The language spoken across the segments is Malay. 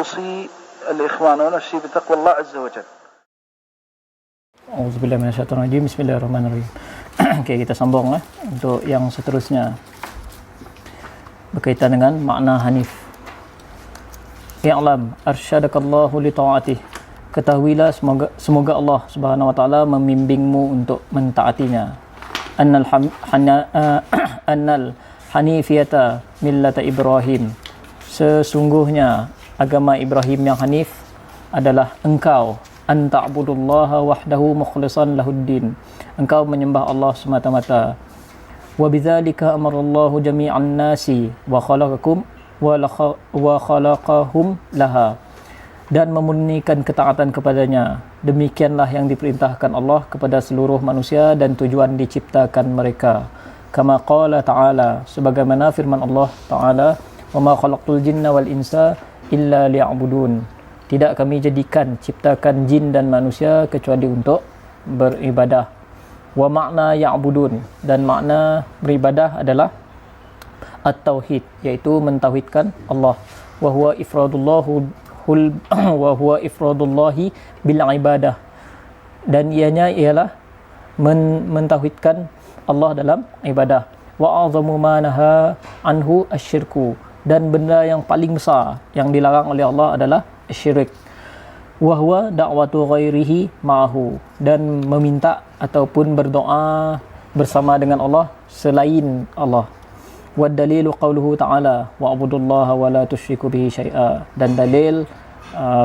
أوصي الإخوان ونفسي بتقوى الله عز وجل. Auzubillahi minasyaitonirrajim. Bismillahirrahmanirrahim. Okey, kita sambung untuk yang seterusnya berkaitan dengan makna hanif. Ya'lam arsyadakallahu li ta'atih. Ketahuilah semoga Allah Subhanahu wa taala membimbingmu untuk mentaatinya. Annal hanifiyata millata Ibrahim. Sesungguhnya agama Ibrahim yang hanif adalah engkau anta'budullaha wahdahu mukhlishan lahuddin. Engkau menyembah Allah semata-mata. Wa bidzalika amarallahu jami'an nasi wa khalaqakum wa khalaqahum laha. Dan memurnikan ketaatan kepadanya. Demikianlah yang diperintahkan Allah kepada seluruh manusia dan tujuan diciptakan mereka. Kama qala ta'ala, sebagaimana firman Allah Ta'ala, wa ma khalaqtul jinna wal insa illa liya'budun. Tidak kami jadikan ciptakan jin dan manusia kecuali untuk beribadah. Wa makna ya'budun, dan makna beribadah adalah at-tauhid, iaitu mentauhidkan Allah. Wa huwa ifradullahi bil ibadah, dan ianya ialah mentauhidkan Allah dalam ibadah. Wa a'zamu ma naha anhu asyirku, dan benda yang paling besar yang dilarang oleh Allah adalah syirik. Wa huwa da'watu ghairihi ma'ahu, dan meminta ataupun berdoa bersama dengan Allah selain Allah. Wa dalilu qauluhu ta'ala wa'budullaha wa la tusyriku bihi syai'a, dan dalil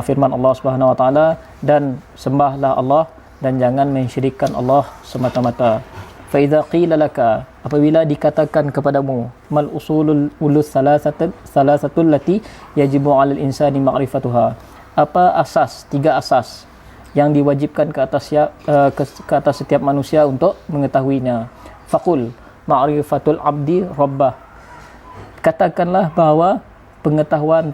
firman Allah Subhanahu wa taala, dan sembahlah Allah dan jangan mensyirikkan Allah semata-mata. Fa idza qila laka, apabila dikatakan kepadamu, mal usulul salasatul lati yajibu 'alal insani ma'rifatuha, apa asas, tiga asas yang diwajibkan ke atas setiap manusia untuk mengetahuinya. Faqul ma'rifatul abdi rabbah, katakanlah bahawa pengetahuan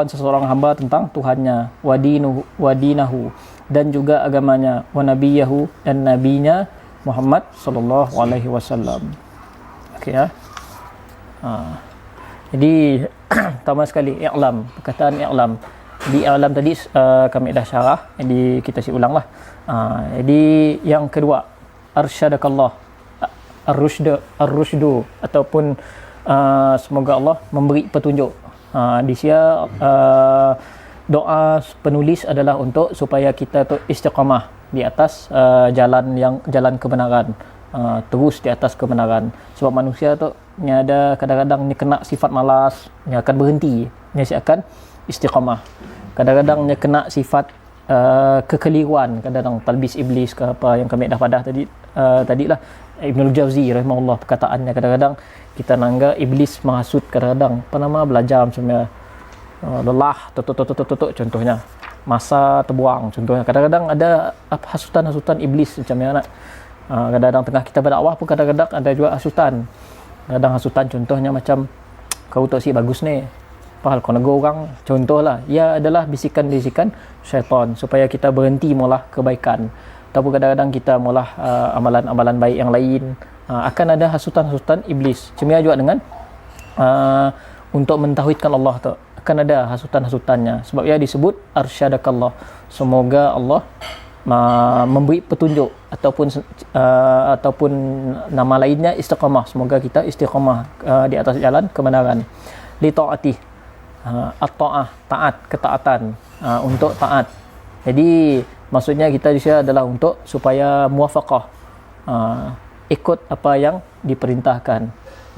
seseorang hamba tentang Tuhannya, wadinahu, dan juga agamanya, wa nabiyahu, dan nabinya Muhammad sallallahu alaihi wasallam. Okey ya. Jadi pertama sekali i'lam, perkataan i'lam. Di i'lam tadi kami dah syarah, jadi kita ulanglah. Jadi yang kedua, arsyadakallah, ar-rusydu, ataupun semoga Allah memberi petunjuk. Di sini doa penulis adalah untuk supaya kita tu istiqamah di atas jalan kebenaran, terus di atas kebenaran. Sebab manusia tu ada kadang-kadang dia kena sifat malas, dia akan berhenti, dia akan istiqamah. Kadang-kadang dia kena sifat kekeliruan, kadang-kadang talbis iblis ke apa yang kami dah padah tadilah Ibnul Jauzi rahimahullah, perkataannya kadang-kadang kita nangga iblis menghasut, kadang-kadang belajar macam lelah tutuk contohnya, masa terbuang contohnya. Kadang-kadang ada hasutan iblis macam mana. Kadang-kadang tengah kita berdakwah pun kadang-kadang ada juga hasutan. Kadang hasutan contohnya macam, kau tak si bagus ni, padahal kau negur orang, contohlah. Ia adalah bisikan-bisikan syaitan supaya kita berhenti molah kebaikan. Ataupun kadang-kadang kita molah amalan-amalan baik yang lain, akan ada hasutan-hasutan iblis. Cuma juga dengan untuk mentauhidkan Allah tu akan ada hasutan-hasutannya. Sebab ia disebut arsyadakallah, semoga Allah memberi petunjuk, ataupun nama lainnya istiqamah, semoga kita istiqamah di atas jalan kebenaran. Li ta'atih, at-ta'ah, taat, ketaatan, untuk taat. Jadi maksudnya kita di sini adalah untuk supaya muwafaqah, ikut apa yang diperintahkan.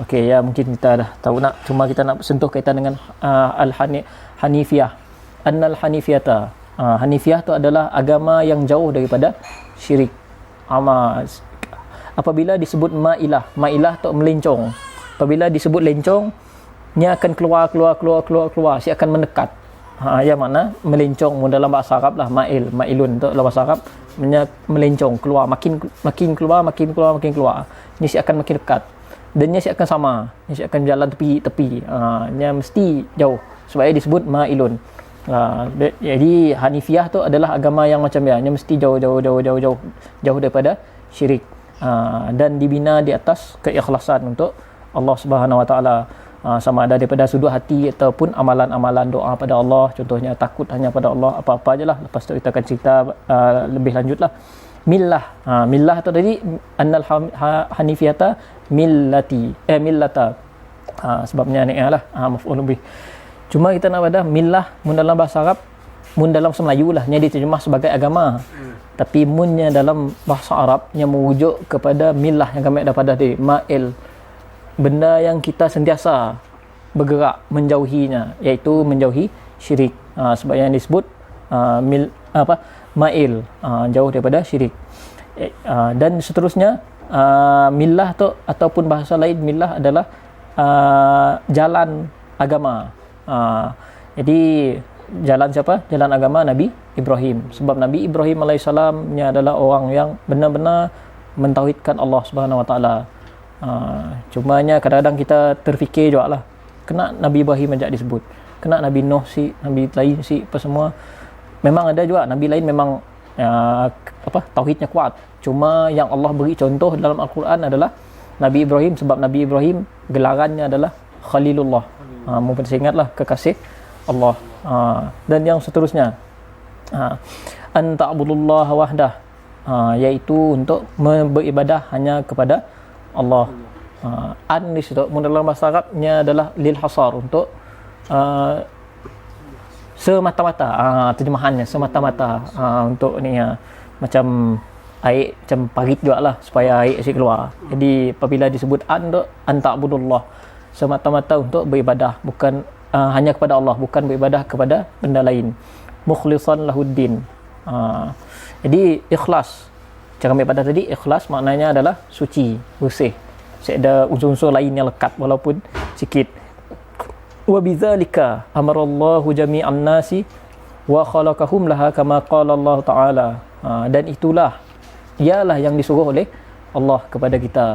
Okey ya, mungkin kita dah tahu cuma kita nak sentuh kaitan dengan al-hanifiyah. Annal hanifiyata, hanifiyah tu adalah agama yang jauh daripada syirik. Apabila disebut ma'ilah tu melencong. Apabila disebut lencong, dia akan keluar, dia akan mendekat. Yang mana melencong dalam bahasa Arab lah, ma'ilun tu dalam bahasa Arab, melencong, keluar, makin keluar. Ini akan makin dekat. Dan dia akan sama, dia akan jalan tepi. Dia mesti jauh. Sebab dia disebut ma'ilun. Jadi Hanifiyah tu adalah agama yang macam dia mesti jauh daripada syirik, dan dibina di atas keikhlasan untuk Allah Subhanahu Wa Taala. sama ada daripada sudut hati ataupun amalan-amalan doa pada Allah, contohnya takut hanya pada Allah, apa-apa aje lah. Lepas tu kita akan cerita lebih lanjut lah. Millah tu tadi annal hanifiyata millata, sebabnya ni lah maf'ul bih. Cuma kita nak pada millah mun dalam bahasa Arab, mun dalam bahasa Melayu lah nya diterjemah sebagai agama. Tapi munnya dalam bahasa Arab nya merujuk kepada millah yang kami daripada tadi, ma'il, benda yang kita sentiasa bergerak menjauhinya, iaitu menjauhi syirik. Sebab yang disebut ma'il, jauh daripada syirik. Dan seterusnya, millah tu ataupun bahasa lain millah adalah jalan agama. Jadi jalan siapa? Jalan agama Nabi Ibrahim. Sebab Nabi Ibrahim alaihissalam nya adalah orang yang benar-benar mentauhidkan Allah Subhanahu Wa Taala. Cumanya kadang-kadang kita terfikir juga lah, kena Nabi Ibrahim ajak disebut, kena Nabi Nuh si, Nabi lain si, apa semua. Memang ada juga Nabi lain memang tauhidnya kuat. Cuma yang Allah beri contoh dalam Al-Quran adalah Nabi Ibrahim, sebab Nabi Ibrahim gelarannya adalah Khalilullah. Mungkin saya ingatlah kekasih Allah. Dan yang seterusnya, an ta'budullaha wahdah, iaitu untuk beribadah hanya kepada Allah. An di situ dalam bahasa Arabnya adalah lil hasar, untuk semata-mata, terjemahannya semata-mata, untuk ni macam air, macam parit juga lah supaya air asyik keluar. Jadi apabila disebut an ta'budullah, semata-mata untuk beribadah, bukan hanya kepada Allah, bukan beribadah kepada benda lain. Mukhlishan lahuddin, jadi ikhlas. Cara beribadah tadi, ikhlas maknanya adalah suci, bersih. Ada unsur-unsur lain yang lekat walaupun sikit. Wa bidzalika amarallahu jami'an nasi wa khalaqahum laha kama qala Allah Taala. Dan itulah, ialah yang disuruh oleh Allah kepada kita.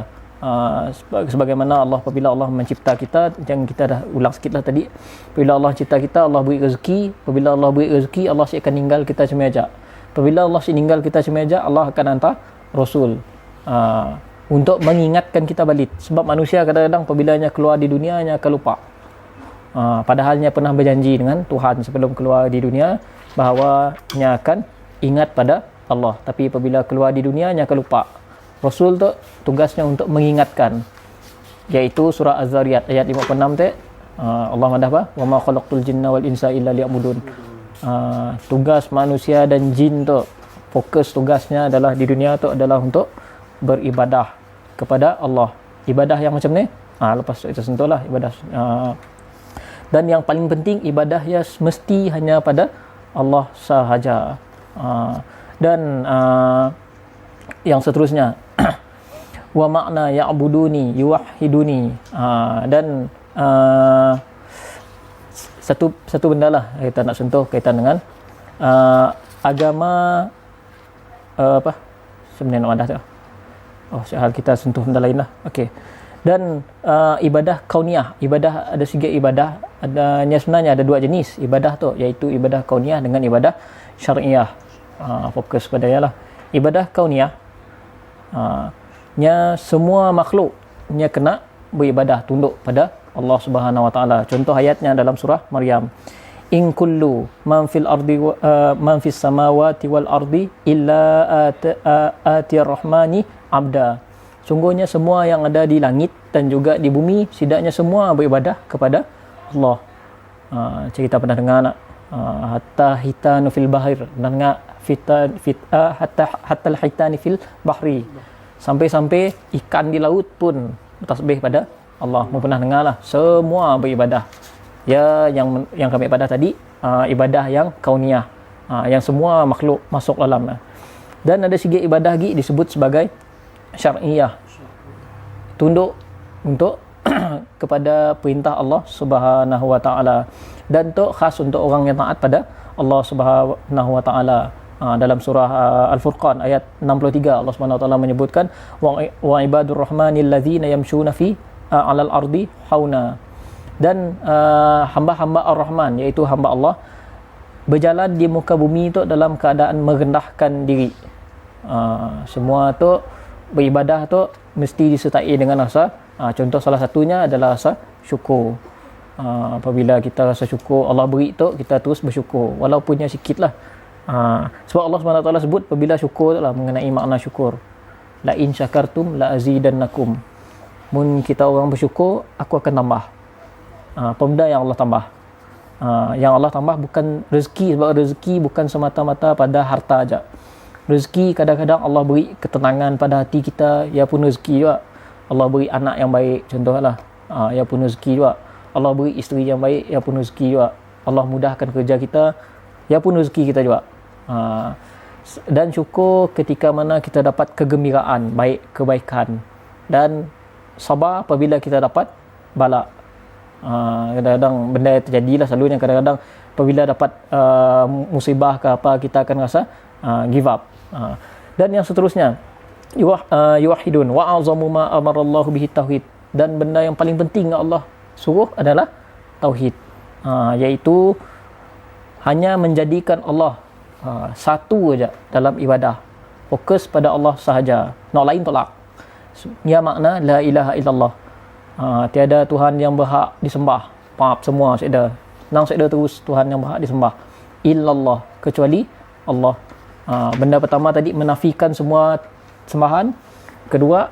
Sebagaimana Allah, apabila Allah mencipta kita, yang kita dah ulang sikit lah tadi, apabila Allah cipta kita, Allah beri rezeki. Apabila Allah beri rezeki, Allah akan tinggal kita semajak. Apabila Allah meninggal kita semeja, Allah akan hantar Rasul untuk mengingatkan kita balik. Sebab manusia kadang-kadang apabila keluar di dunia, akan lupa. Padahalnya pernah berjanji dengan Tuhan sebelum keluar di dunia bahawa akan ingat pada Allah. Tapi apabila keluar di dunia, akan lupa. Rasul tu tugasnya untuk mengingatkan, iaitu surah Az-Zariyat ayat 56 tu, Allah madah apa? Wa ma khalaqtul jinna wal insa illa liya'budun. Tugas manusia dan jin tu, fokus tugasnya adalah di dunia tu adalah untuk beribadah kepada Allah. Ibadah yang macam ni, lepas tu kita sentuhlah ibadah. Dan yang paling penting, ibadah ya mesti hanya pada Allah sahaja. Dan yang seterusnya, wa makna ya'buduni yuwahhiduni, dan satu benda lah kita nak sentuh kaitan dengan agama, apa sebenarnya nak madah tu. Soal kita sentuh benda lain lah. Okey. Dan ibadah kauniyah, ibadah ada tiga ibadah, sebenarnya ada dua jenis ibadah tu, iaitu ibadah kauniyah dengan ibadah syar'iyah. Fokus pada ialah ibadah kauniyah, nya semua makhluk nya kena beribadah, tunduk pada Allah Subhanahu Wa Taala. Contoh ayatnya dalam surah Maryam, in kullu man fil ardi man fis samawati wal ardi illa ati rahmani abda. Sungguhnya semua yang ada di langit dan juga di bumi, setidaknya semua beribadah kepada Allah. Kita pernah dengar hatta hitanu fil bahir, dengar hatta hitani fil bahri, sampai-sampai ikan di laut pun tasbih pada Allah. Mu pernah dengar lah, semua beribadah. Ya, yang kami ibadah tadi, ibadah yang kauniyah, yang semua makhluk masuk dalam. Dan ada segi ibadah lagi disebut sebagai syar'iyah, tunduk untuk kepada perintah Allah Subhanahu Wa Taala, dan tu khas untuk orang yang taat pada Allah Subhanahu Wa Taala. Dalam surah Al-Furqan ayat 63, Allah Subhanahu Wa Taala menyebutkan wa ibadur rahmanil ladzina yamshuna fi 'alal ardi hauna. Dan hamba-hamba Ar-Rahman, iaitu hamba Allah, berjalan di muka bumi itu dalam keadaan merendahkan diri. Semua tu beribadah tu mesti disertai dengan rasa Contoh salah satunya adalah rasa syukur. Apabila kita rasa syukur Allah beri tu, kita terus bersyukur walaupunnya sikit lah. Sebab Allah SWT sebut apabila syukur tu lah mengenai makna syukur, la in syakartum la azidannakum, mun kita orang bersyukur aku akan tambah. Apa benda yang Allah tambah? Yang Allah tambah bukan rezeki, sebab rezeki bukan semata-mata pada harta aja. Rezeki kadang-kadang Allah beri ketenangan pada hati kita, ia pun rezeki juga. Allah beri anak yang baik, contohlah, ia pun rezeki juga. Allah beri isteri yang baik, ia pun rezeki juga. Allah mudahkan kerja kita, ia pun rezeki kita juga. Dan syukur ketika mana kita dapat kegembiraan, baik kebaikan, dan sabar apabila kita dapat bala. Kadang-kadang benda yang terjadi lah selalunya, kadang-kadang apabila dapat musibah ke apa, kita akan rasa give up. Dan yang seterusnya, yuwahidun wa azamu ma amarallahu bihi tauhid, dan benda yang paling penting yang Allah suruh adalah tauhid, iaitu hanya menjadikan Allah satu aja dalam ibadah, fokus pada Allah sahaja, nak lain tolak. Ya makna la ilaha illallah, tiada Tuhan yang berhak disembah, maaf semua sekda nang sekda terus Tuhan yang berhak disembah, illallah, kecuali Allah. Benda pertama tadi menafikan semua sembahan, kedua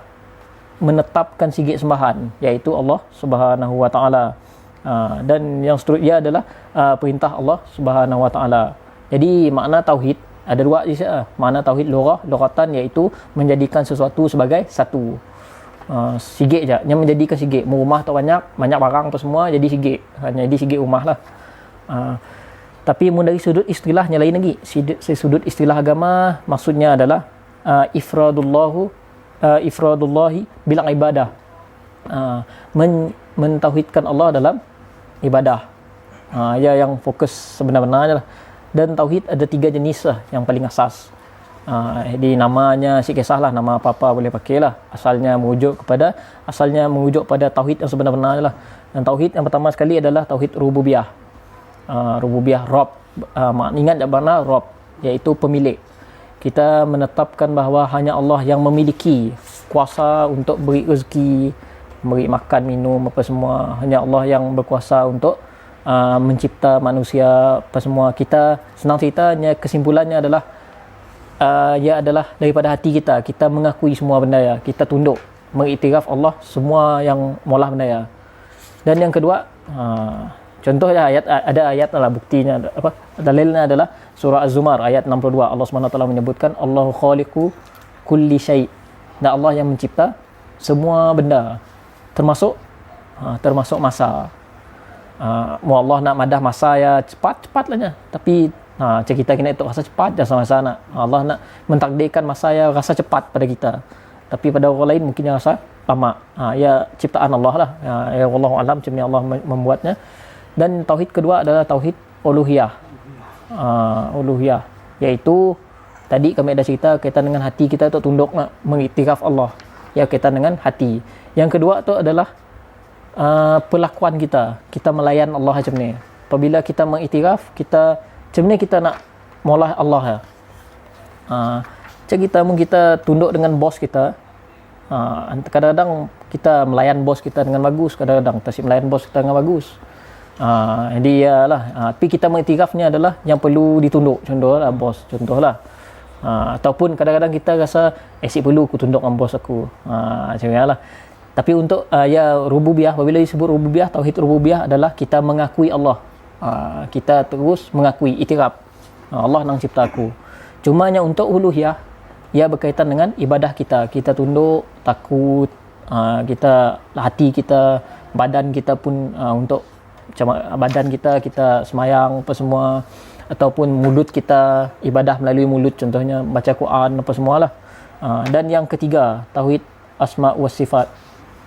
menetapkan sigit sembahan, iaitu Allah Subhanahu wa taala. Dan yang seterusnya adalah perintah Allah Subhanahu wa taala. Jadi makna tauhid ada dua di sini. Makna tauhid lughatan, iaitu menjadikan sesuatu sebagai satu. Sigit je, yang menjadikan sigit. Rumah tu banyak barang tu semua jadi sigit, jadi sigit rumah lah. Tapi dari sudut istilahnya lain lagi. Sudut istilah agama maksudnya adalah ifradullahi bil ibadah, mentauhidkan Allah dalam ibadah. Yang fokus sebenar-benarnya lah. Dan tauhid ada 3 jenis lah yang paling asas. Jadi namanya si kisah lah, nama apa-apa boleh pakai lah, asalnya merujuk pada tauhid yang sebenar-benarnya lah. Dan tauhid yang pertama sekali adalah tauhid rububiyah. Rububiyah, Rabb, ingat tak makna Rabb, iaitu pemilik. Kita menetapkan bahawa hanya Allah yang memiliki kuasa untuk beri rezeki, beri makan, minum, apa semua. Hanya Allah yang berkuasa untuk mencipta manusia, apa semua. Kita senang ceritanya, kesimpulannya adalah ia adalah daripada hati kita. Kita mengakui semua benda ya, kita tunduk, mengiktiraf Allah semua yang maulah benda ya. Dan yang kedua, contohnya ada ayat lah, buktinya apa, dalilnya adalah surah Az-Zumar ayat 62. Allah SWT menyebutkan Allahu khaliqu kulli syai', dan Allah yang mencipta semua benda, termasuk masa. Allah nak madah masa ya cepat lah, tapi kita kena itu rasa cepat je sama-sama nak. Allah nak mentakdirkan masa ya rasa cepat pada kita, tapi pada orang lain mungkin yang rasa lama. Ya ciptaan Allah lah, ya wallahu alam macam ni Allah membuatnya. Dan tauhid kedua adalah tauhid uluhiyah. Uluhiyah, iaitu tadi kami ada cerita kaitan dengan hati kita tu tunduk nak mengiktiraf Allah, ya kaitan dengan hati. Yang kedua tu adalah perlakuan kita melayan Allah macam ni. Apabila kita mengiktiraf, kita macam ni kita nak maulah Allah ya. Macam kita tunduk dengan bos kita. Kadang-kadang kita melayan bos kita dengan bagus, kadang-kadang tak melayan bos kita dengan bagus. Jadi yalah, tapi kita mengiktirafnya adalah yang perlu ditunduk, contohlah bos, contohlah. Ataupun kadang-kadang kita rasa asyik perlu aku tunduk dengan bos aku, macam inilah. Tapi untuk rububiyah, apabila disebut rububiyah, tauhid rububiyah adalah kita mengakui Allah. Kita terus mengakui, iktiraf Allah yang cipta aku. Cumanya untuk uluhiyah, ia berkaitan dengan ibadah kita. Kita tunduk, takut, kita hati kita, badan kita pun untuk macam badan kita semayang apa semua, ataupun mulut kita ibadah melalui mulut, contohnya baca Quran apa semualah. Dan yang ketiga, tauhid asma wa sifat,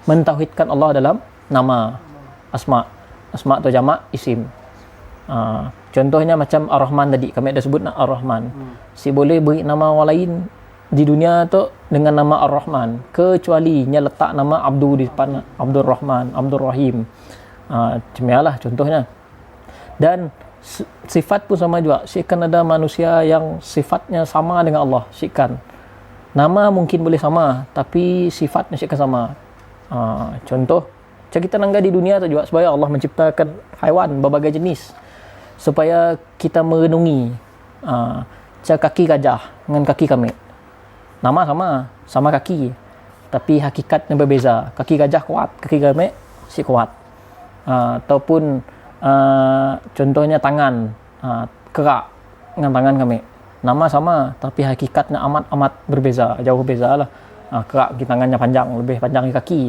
mentauhidkan Allah dalam nama, asma atau jamak isim. Contohnya macam Ar-Rahman tadi, kami ada sebut Ar-Rahman. Si boleh beri nama orang lain di dunia tu dengan nama Ar-Rahman, kecuali nya letak nama Abdul di depan, Abdul Rahman, Abdul Rahim. Cemialah contohnya. Dan sifat pun sama juga. Syaikan ada manusia yang sifatnya sama dengan Allah, syaikan. Nama mungkin boleh sama, tapi sifatnya syaikan sama. Contoh, macam kita nangga di dunia tu juga, supaya Allah menciptakan haiwan berbagai jenis supaya kita merenungi. Macam kaki gajah dengan kaki kami, nama sama kaki, tapi hakikatnya berbeza. Kaki gajah kuat, kaki kami si kuat. Ataupun contohnya tangan, kerak dengan tangan kami, nama sama tapi hakikatnya amat berbeza, jauh berbeza lah. Kerak di tangannya panjang, lebih panjang di kaki.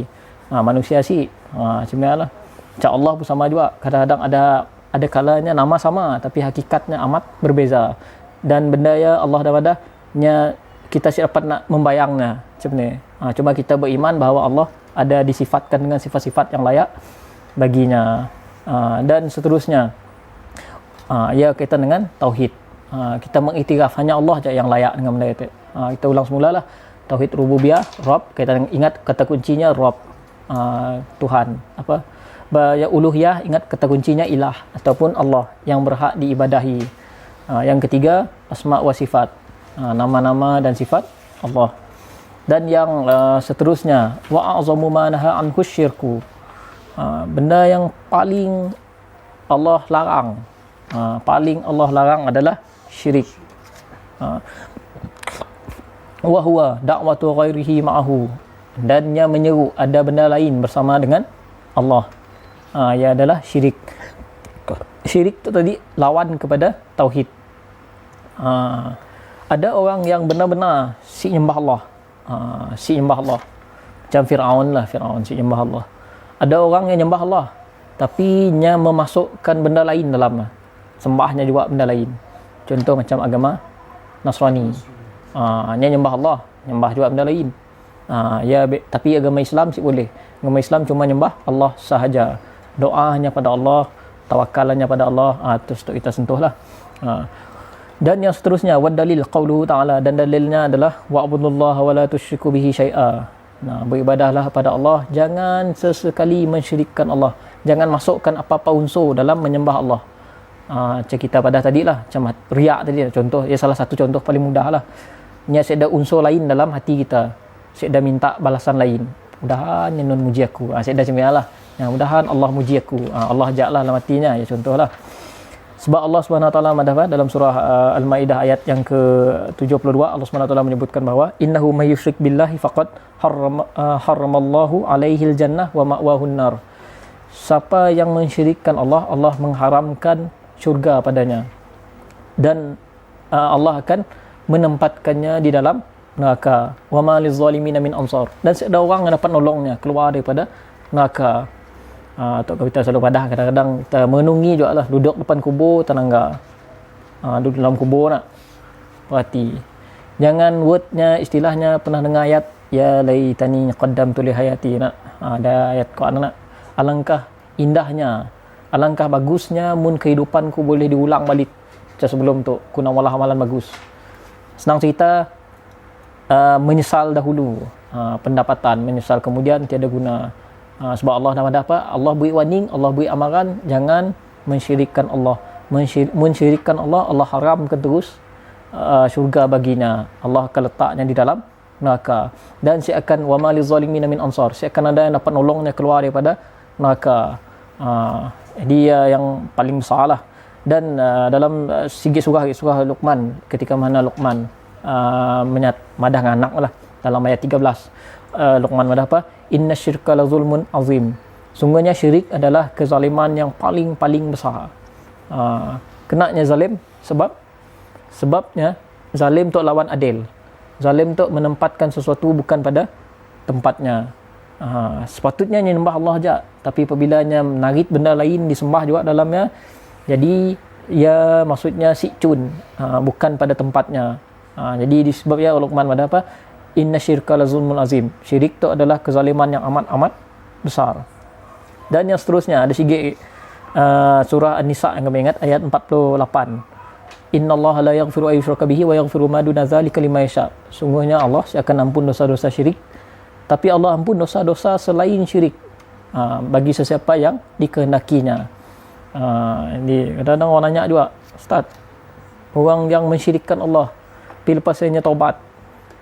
Manusia sih macam lah. Macam Allah pun sama juga, kadang-kadang ada kalanya nama sama tapi hakikatnya amat berbeza. Dan benda ya Allah dah wadahnya kita siap dapat nak membayangnya macam ni. Cuma kita beriman bahawa Allah ada disifatkan dengan sifat-sifat yang layak baginya. Dan seterusnya, ia kaitan dengan tauhid. Kita mengiktiraf hanya Allah je yang layak dengan benda itu. Kita ulang semula lah. Tauhid rububiyah, Rabb, kita ingat kata kuncinya Rabb, Tuhan. Ya uluhiyah, ingat kata kuncinya ilah ataupun Allah yang berhak diibadahi. Yang ketiga, asma wa sifat, nama-nama dan sifat Allah. Dan yang seterusnya, wa a'zamu ma naha anhu syirku, benda yang paling Allah larang, adalah syirik. Wa huwa da'watu ghairihi ma'ahu, dan yang menyeru ada benda lain bersama dengan Allah. Ia adalah syirik. Syirik tu tadi lawan kepada tauhid. Ada orang yang benar-benar si nyembah Allah, macam Fir'aun si nyembah Allah. Ada orang yang nyembah Allah tapi nya memasukkan benda lain dalam sembahnya juga benda lain. Contoh macam agama Nasrani, nya nyembah Allah, nyembah juga benda lain. Tapi agama Islam sih boleh. Agama Islam cuma nyembah Allah sahaja, doa hanya pada Allah, tawakal hanya pada Allah. Terus tu kita sentuhlah. Dan yang seterusnya, wa dalil qauluhu ta'ala, dan dalilnya adalah wa'budullaha wa la tusyriku bihi syai'a. Beribadahlah pada Allah, jangan sesekali mensyirikkan Allah, jangan masukkan apa-apa unsur dalam menyembah Allah. Macam kita pada tadi lah, macam riak tadi lah, contoh, salah satu contoh paling mudah lah. Saya ada unsur lain dalam hati kita, saya ada minta balasan lain, mudahan nun muji aku, saya ada macam lah, mudahan Allah muji aku, Allah ajaklah dalam hatinya, contoh lah. Sebab Allah Subhanahu Wa Taala dalam surah Al-Maidah ayat yang ke-72, Allah Subhanahu Wa Taala menyebutkan bahawa innahu may yusyrik billahi faqad haramallahu alaihil jannah wa ma'wahun nar. Siapa yang mensyirikkan Allah, Allah mengharamkan syurga padanya, dan Allah akan menempatkannya di dalam neraka. Wa ma lizzalimin min ansar, dan ada orang yang dapat nolongnya keluar daripada neraka. Atau kita selalu padah kadang-kadang kita menungi juga lah, duduk depan kubur tenangga, duduk dalam kubur nak perhati. Jangan wordnya, istilahnya pernah dengar ayat ya laitani qaddamtu li hayati nak, ada ayat Quran nak, alangkah indahnya, alangkah bagusnya mun kehidupanku boleh diulang balik macam sebelum tu, ku nak malah amalan bagus. Senang cerita, menyesal dahulu, pendapatan menyesal kemudian tiada guna. Sebab Allah dah ada apa? Allah beri warning, Allah beri amaran, jangan mensyirikkan Allah. Mensyirikkan Allah, Allah haramkan terus syurga baginya. Allah akan letaknya di dalam neraka. Dan saya akan wa ma lizalimin min ansar, saya akan ada yang dapat nolongnya keluar daripada neraka. Dia yang paling besar lah. Dan dalam segi surah Luqman, ketika mana Luqman madah dengan anak lah, dalam ayat 13, Luqman madah apa? Inna syirka la zulmun azim, sungguhnya syirik adalah kezaliman yang paling besar. Kenanya zalim sebabnya zalim tu lawan adil. Zalim tu menempatkan sesuatu bukan pada tempatnya. Sepatutnya menyembah Allah saja, tapi apabila menarik benda lain disembah juga dalamnya, jadi ya maksudnya sikcun, bukan pada tempatnya. Jadi disebabnya Luqman pada apa? Inna syirka la zulmun azim, syirik itu adalah kezaliman yang amat besar. Dan yang seterusnya ada sigi surah An-Nisa yang kami ingat ayat 48. Innallaha la yaghfiru ay yushraka bihi wa yaghfiru ma duna dzalika liman yasha. Sungguhnya Allah akan ampun dosa-dosa syirik, tapi Allah ampun dosa-dosa selain syirik bagi sesiapa yang dikehendakinya. Ini kadang-kadang orang nanya juga, Ustaz, orang yang mensyirikkan Allah lepas nya taubat,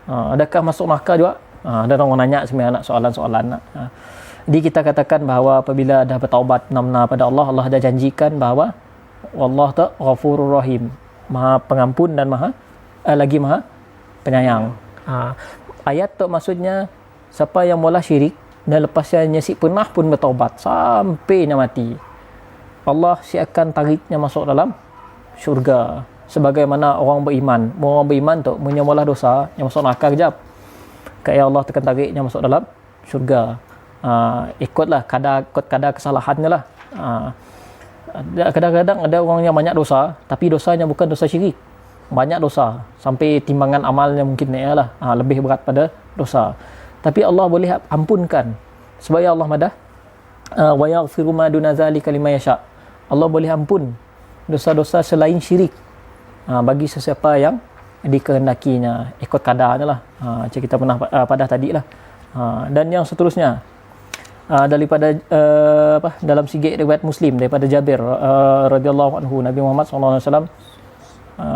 adakah masuk neraka juga? Ada orang nanya sebenarnya soalan-soalan. Jadi kita katakan bahawa apabila dah bertaubat benar-benar pada Allah, Allah dah janjikan bahawa Allah tu Ghafurur Rahim, Maha Pengampun dan Maha Penyayang. Ayat tu maksudnya siapa yang mula syirik dan lepasnya si pernah pun bertaubat sampainya mati, Allah si akan tariknya masuk dalam syurga. Sebagaimana orang beriman tu menyemulah dosa yang masuk neraka kejap, kayak Allah tekan tariknya masuk dalam syurga. Ikutlah kadar kesalahannya lah. Kadang-kadang ada orang yang banyak dosa tapi dosanya bukan dosa syirik, banyak dosa sampai timbangan amalnya mungkin lebih berat pada dosa, tapi Allah boleh ampunkan sebab Allah madah wa yaghfiru ma duna zalika liman yasha. Allah boleh ampun dosa-dosa selain syirik bagi sesiapa yang dikehendakinya, ikut kadarnya lah. Macam kita pernah pada tadi lah. Dan yang seterusnya daripada dalam sigit riwayat Muslim daripada Jabir radhiyallahu anhu, Nabi Muhammad sallallahu alaihi wasallam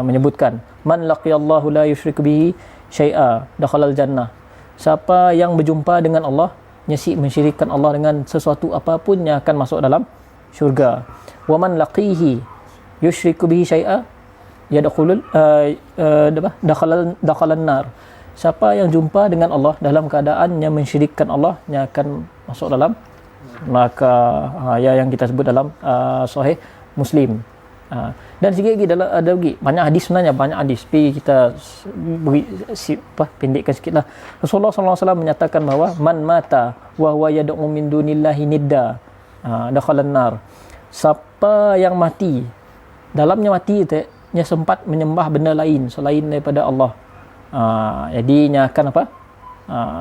menyebutkan, man laqiyallahu la yusyriku bihi syai'a dakhalal jannah. Siapa yang berjumpa dengan Allah nyesik mensyirikkan Allah dengan sesuatu apapun yang akan masuk dalam syurga. Wa man laqihi yusyriku bihi syai'a yadkhulul dakhalan nar. Siapa yang jumpa dengan Allah dalam keadaan yang mensyirikkan Allah, yang akan masuk dalam neraka. Yang kita sebut dalam Sahih Muslim. Dan sikit lagi ada lagi banyak hadis, sebenarnya banyak hadis, tapi kita beri pendekkan sikitlah. Rasulullah sallallahu alaihi wasallam menyatakan bahawa man mata wa huwa yad'u min dunillahi nidda dakhalan nar. Siapa yang mati, dalamnya mati nya sempat menyembah benda lain selain daripada Allah, jadi nya akan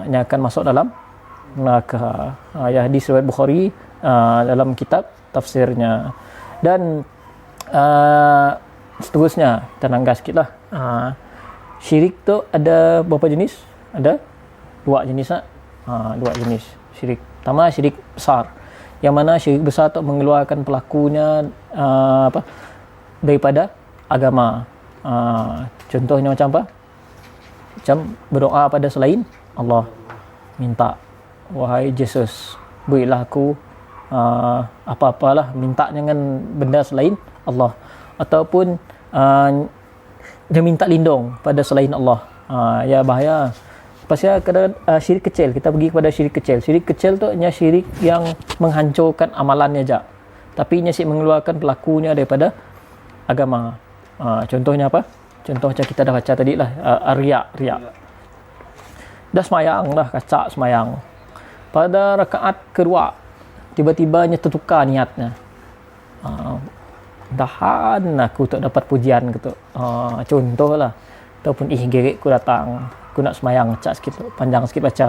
nya akan masuk dalam neraka. Ya, hadis riwayat Bukhari dalam kitab tafsirnya. Dan seterusnya kita nanggas sikitlah. Syirik tu ada berapa jenis? Ada dua jenis lah. Dua jenis syirik. Pertama syirik besar, yang mana syirik besar tu mengeluarkan pelakunya daripada agama. Contohnya macam apa? Macam berdoa pada selain Allah, minta, wahai Yesus berilah aku apa-apalah, minta dengan benda selain Allah, ataupun dia minta lindung pada selain Allah. Ya, bahaya. Pasal kadang syirik kecil, kita pergi kepada syirik kecil. Syirik kecil tu hanya syirik yang menghancurkan amalannya je, tapi nya mengeluarkan pelakunya daripada agama. Contohnya apa? Contoh macam kita dah baca tadi lah, riak. Dah semayang dah, kacak semayang, pada rakaat kedua tiba-tibanya tertukar niatnya. Dahan aku tak dapat pujian gitu. Contoh lah. Ataupun gerik aku datang, aku nak semayang, cak sikit, panjang sikit baca.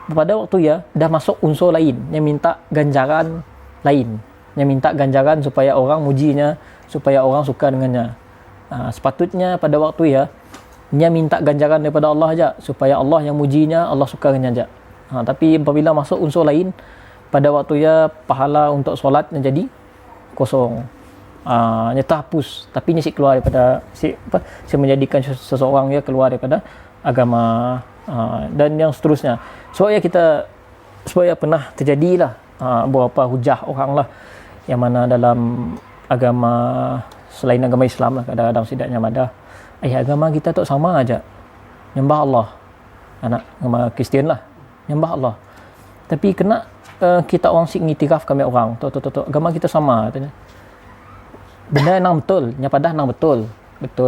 Pada waktu ya dah masuk unsur lain yang minta ganjaran lain, yang minta ganjaran supaya orang mujinya, supaya orang suka dengannya. Sepatutnya pada waktu ya dia minta ganjaran daripada Allah aja, supaya Allah yang mujinya, Allah suka dengannya aja. Tapi apabila masuk unsur lain, pada waktu ya pahala untuk solat menjadi kosong. Nyata hapus, tapi ni keluar daripada menjadikan seseorang ya keluar daripada agama. Dan yang seterusnya, supaya pernah terjadilah beberapa hujah orang lah, yang mana dalam agama selain agama Islam lah, kadang-kadang sidaknya madah agama kita tu sama aja, nyembah Allah. Anak agama Kristian lah, nyembah Allah, tapi kena kita orang ngiktiraf kami orang tu agama kita sama katanya. Benda yang betul, nya padah nang betul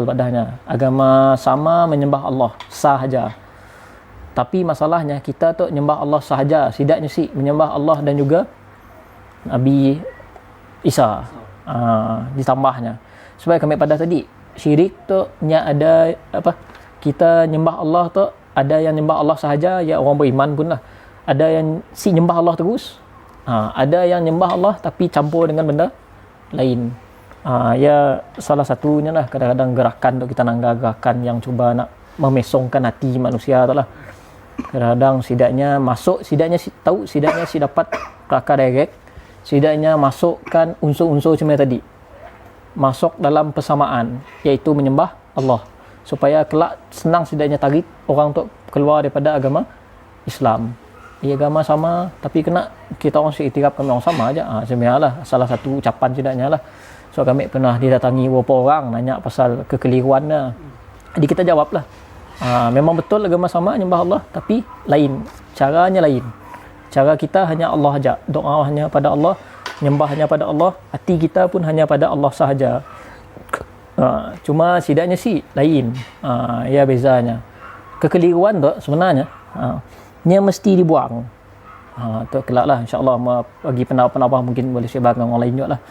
padahnya agama sama, menyembah Allah sahaja. Tapi masalahnya kita tu nyembah Allah sahaja, sidaknya menyembah Allah dan juga Nabi Isa. Ditambahnya supaya kami pada tadi syirik tu nya ada kita nyembah Allah tu ada yang nyembah Allah sahaja, ya orang beriman pun lah. Ada yang nyembah Allah terus, ada yang nyembah Allah tapi campur dengan benda lain. Ya salah satunya lah kadang-kadang gerakan tu, kita nangga gerakan yang cuba nak memesongkan hati manusia tu lah. Kadang-kadang sidaknya dapat kelakar direct, sidaknya masukkan unsur-unsur macam tadi, masuk dalam persamaan, iaitu menyembah Allah. supaya kelak senang setidaknya tarik orang untuk keluar daripada agama Islam. Ia agama sama tapi kena kita orang iktiraf kami orang sama aja. Sebenarnya lah salah satu ucapan setidaknya lah. So kami pernah didatangi beberapa orang nanya pasal kekeliruannya. Jadi kita jawablah. Memang betul agama sama nyembah Allah tapi lain, caranya lain. Cara kita hanya Allah aja, doa hanya pada Allah, nyembah hanya pada Allah, hati kita pun hanya pada Allah sahaja. Cuma setidaknya sih lain. Ya bezanya. Kekeliruan tu sebenarnya nya mesti dibuang. Tu kelaklah insya-Allah bagi pendapat-pendapat mungkin boleh share dengan orang lain juga lah.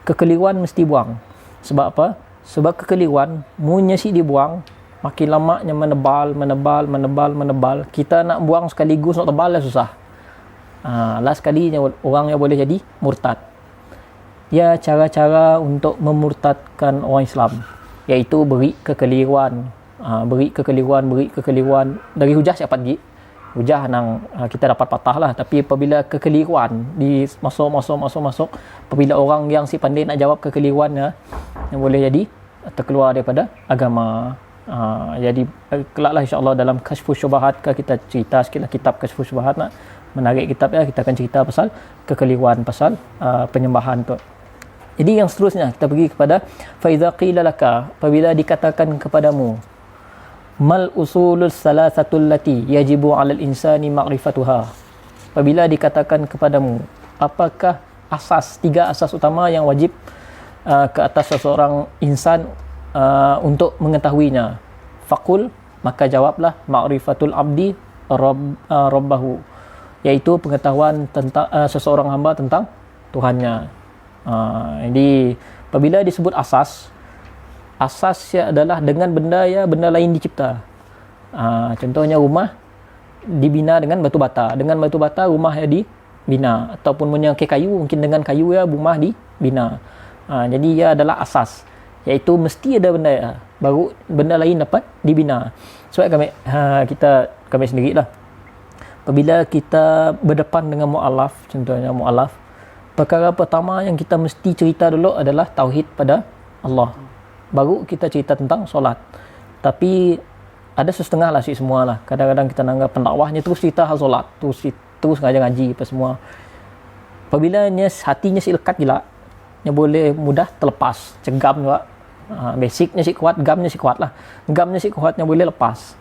Kekeliruan mesti buang. Sebab apa? Sebab kekeliruan munnya si dibuang, makin lamanya menebal. Kita nak buang sekaligus nak tebal dah susah. Last kalinya orang yang boleh jadi murtad. Ya, cara-cara untuk memurtadkan orang Islam iaitu beri kekeliruan dari hujah siapa lagi? Hujah nang kita dapat patah lah, tapi apabila kekeliruan di masuk apabila orang yang si pandai nak jawab kekeliruannya yang boleh jadi terkeluar daripada agama. Jadi kelaklah insya-Allah dalam Kashfus Syubhat kita cerita sikitlah kitab Kashfus Syubhat nak menarik kitab ya, kita akan cerita pasal kekeliruan pasal penyembahan tu. Jadi yang seterusnya kita pergi kepada fa iza qila laka, apabila dikatakan kepadamu mal usulus salasatul lati yajibu 'alal insani ma'rifatuha, apabila dikatakan kepadamu apakah tiga asas utama yang wajib ke atas seseorang insan untuk mengetahuinya, faqul, maka jawablah ma'rifatul abdi rabbahu, iaitu pengetahuan tentang seseorang hamba tentang Tuhannya. Jadi apabila disebut asasnya adalah dengan benda lain dicipta. Contohnya rumah dibina dengan batu bata. Dengan batu bata rumah dibina, ataupun punya kayu, mungkin dengan kayu rumah dibina. Jadi ia adalah asas, iaitu mesti ada benda baru benda lain dapat dibina. Sebab kami sendirilah apabila kita berdepan dengan mu'alaf, contohnya mu'alaf, perkara pertama yang kita mesti cerita dulu adalah tauhid pada Allah. Baru kita cerita tentang solat. Tapi ada setengah lah semua lah. Kadang-kadang kita nanggap pendakwahnya terus cerita hal solat, terus ngaji apa semua. Apabila hatinya si lekat gila, nya boleh mudah terlepas. Cegam juga. Basicnya si kuat, gamnya si kuat lah. Gamnya si kuatnya boleh lepas.